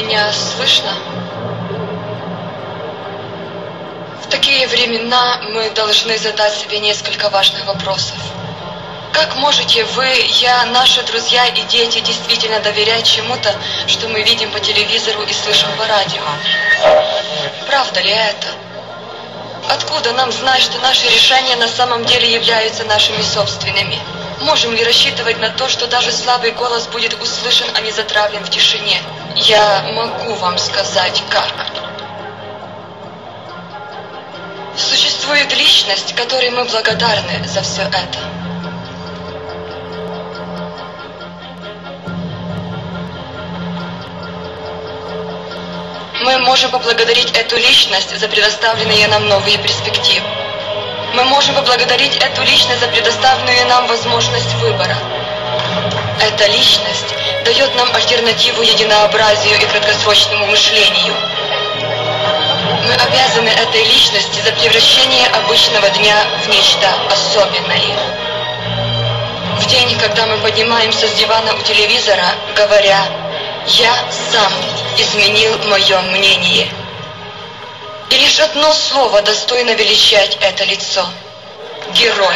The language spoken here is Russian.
Меня слышно? В такие времена мы должны задать себе несколько важных вопросов. Как можете вы, я, наши друзья и дети действительно доверять чему-то, что мы видим по телевизору и слышим по радио? Правда ли это? Откуда нам знать, что наши решения на самом деле являются нашими собственными? Можем ли рассчитывать на то, что даже слабый голос будет услышан, а не затравлен в тишине? Я могу вам сказать, как. Существует личность, которой мы благодарны за все это. Мы можем поблагодарить эту личность за предоставленные нам новые перспективы. Мы можем поблагодарить эту личность за предоставленную нам возможность выбора. Эта личность дает нам альтернативу единообразию и краткосрочному мышлению. Мы обязаны этой личности за превращение обычного дня в нечто особенное. В день, когда мы поднимаемся с дивана у телевизора, говоря: «Я сам изменил мое мнение». И лишь одно слово достойно величать это лицо – герой.